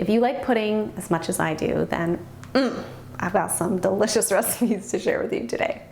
If you like pudding as much as I do, then I've got some delicious recipes to share with you today.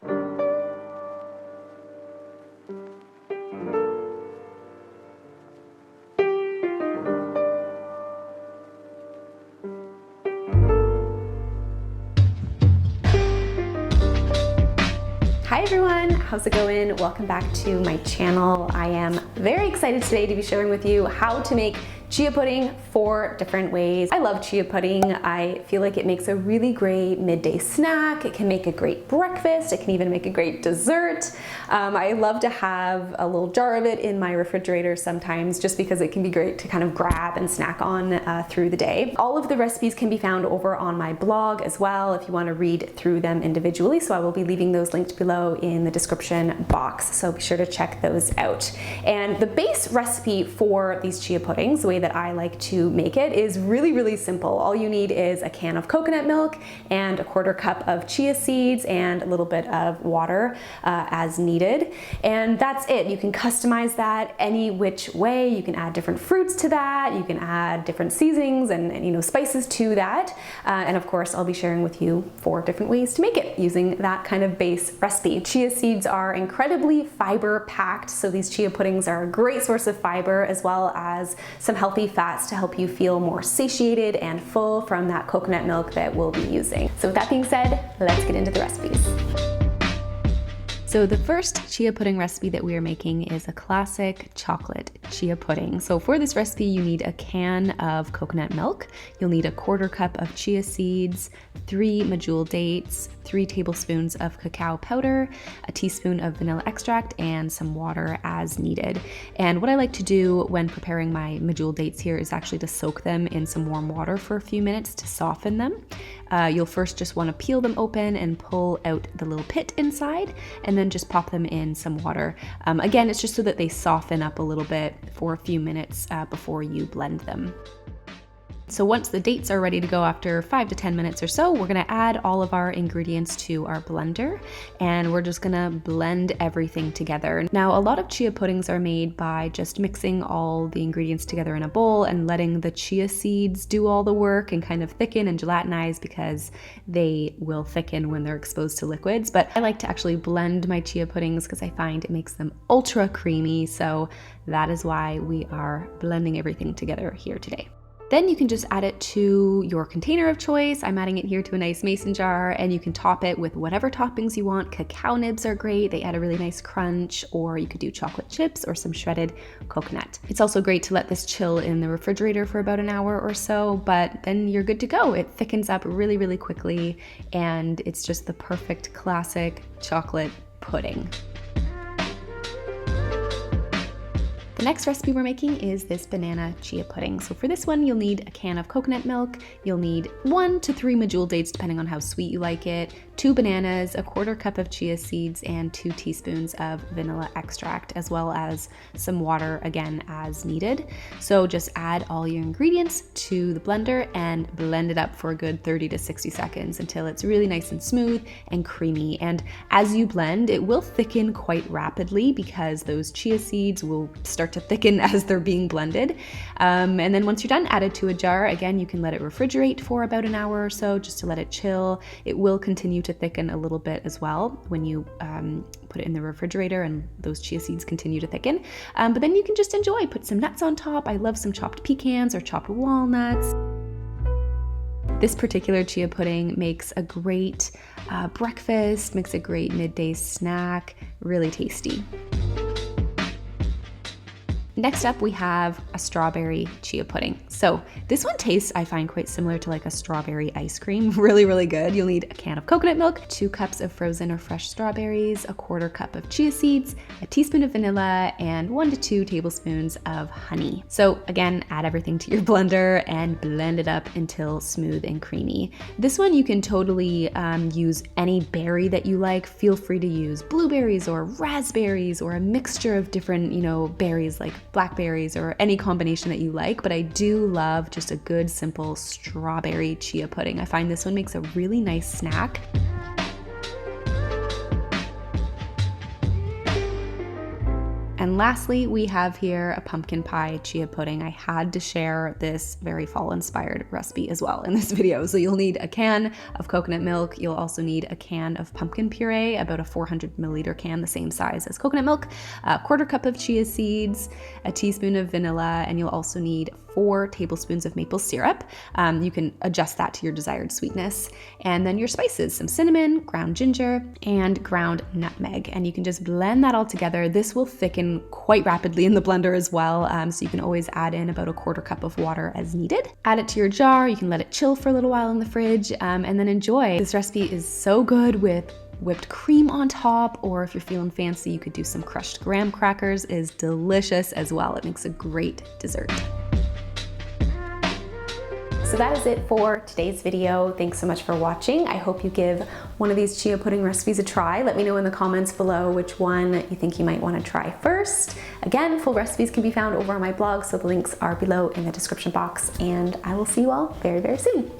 Hi everyone, how's it going? Welcome back to my channel. I am very excited today to be sharing with you how to make chia pudding 4 different ways. I love chia pudding. I feel like it makes a really great midday snack. It can make a great breakfast. It can even make a great dessert. I love to have a little jar of it in my refrigerator sometimes just because it can be great to kind of grab and snack on through the day. All of the recipes can be found over on my blog as well if you want to read through them individually. So I will be leaving those linked below in the description box. So be sure to check those out. And the base recipe for these chia puddings, the way that I like to make it, is really, really simple. All you need is a can of coconut milk and a 1/4 cup of chia seeds and a little bit of water as needed. And that's it. You can customize that any which way. You can add different fruits to that. You can add different seasonings and spices to that. And of course, I'll be sharing with you 4 different ways to make it using that kind of base recipe. Chia seeds are incredibly fiber packed, so these chia puddings are a great source of fiber as well as some healthy fats to help you feel more satiated and full from that coconut milk that we'll be using. So with that being said, let's get into the recipes. So the first chia pudding recipe that we are making is a classic chocolate chia pudding. So for this recipe, you need a can of coconut milk. You'll need a 1/4 cup of chia seeds, 3 medjool dates, 3 tablespoons of cacao powder, a teaspoon of vanilla extract, and some water as needed. And what I like to do when preparing my medjool dates here is actually to soak them in some warm water for a few minutes to soften them. You'll first just want to peel them open and pull out the little pit inside, and then just pop them in some water. Again, it's just so that they soften up a little bit for a few minutes before you blend them. So once the dates are ready to go after 5 to 10 minutes or so, we're gonna add all of our ingredients to our blender, and we're just gonna blend everything together. Now, a lot of chia puddings are made by just mixing all the ingredients together in a bowl and letting the chia seeds do all the work and kind of thicken and gelatinize because they will thicken when they're exposed to liquids. But I like to actually blend my chia puddings because I find it makes them ultra creamy. So that is why we are blending everything together here today. Then you can just add it to your container of choice. I'm adding it here to a nice mason jar, and you can top it with whatever toppings you want. Cacao nibs are great. They add a really nice crunch, or you could do chocolate chips or some shredded coconut. It's also great to let this chill in the refrigerator for about an hour or so, but then you're good to go. It thickens up really, really quickly, and it's just the perfect classic chocolate pudding. The next recipe we're making is this banana chia pudding. So for this one, you'll need a can of coconut milk. You'll need 1 to 3 medjool dates, depending on how sweet you like it, 2 bananas, a 1/4 cup of chia seeds, and 2 teaspoons of vanilla extract, as well as some water, again, as needed. So just add all your ingredients to the blender and blend it up for a good 30 to 60 seconds until it's really nice and smooth and creamy. And as you blend, it will thicken quite rapidly because those chia seeds will start to thicken as they're being blended. And then once you're done, add it to a jar. Again, you can let it refrigerate for about an hour or so just to let it chill. It will continue to thicken a little bit as well when you put it in the refrigerator and those chia seeds continue to thicken. But then you can just enjoy, put some nuts on top. I love some chopped pecans or chopped walnuts. This particular chia pudding makes a great breakfast, makes a great midday snack, really tasty. Next up, we have a strawberry chia pudding. So this one tastes, I find, quite similar to like a strawberry ice cream. Really, really good. You'll need a can of coconut milk, 2 cups of frozen or fresh strawberries, a 1/4 cup of chia seeds, a teaspoon of vanilla, and 1 to 2 tablespoons of honey. So again, add everything to your blender and blend it up until smooth and creamy. This one you can totally use any berry that you like. Feel free to use blueberries or raspberries or a mixture of different, berries like blackberries or any combination that you like, but I do love just a good simple strawberry chia pudding. I find this one makes a really nice snack. And lastly, we have here a pumpkin pie chia pudding. I had to share this very fall-inspired recipe as well in this video. So you'll need a can of coconut milk. You'll also need a can of pumpkin puree, about a 400 milliliter can, the same size as coconut milk, a quarter cup of chia seeds, a teaspoon of vanilla, and you'll also need 4 tablespoons of maple syrup. You can adjust that to your desired sweetness. And then your spices, some cinnamon, ground ginger, and ground nutmeg. And you can just blend that all together. This will thicken quite rapidly in the blender as well, so you can always add in about a quarter cup of water as needed. Add it to your jar. You can let it chill for a little while in the fridge, and then enjoy. This recipe is so good with whipped cream on top, or if you're feeling fancy, you could do some crushed graham crackers. It is delicious as well. It makes a great dessert. So that is it for today's video. Thanks so much for watching. I hope you give one of these chia pudding recipes a try. Let me know in the comments below which one you think you might want to try first. Again, full recipes can be found over on my blog, so the links are below in the description box, and I will see you all very, very soon.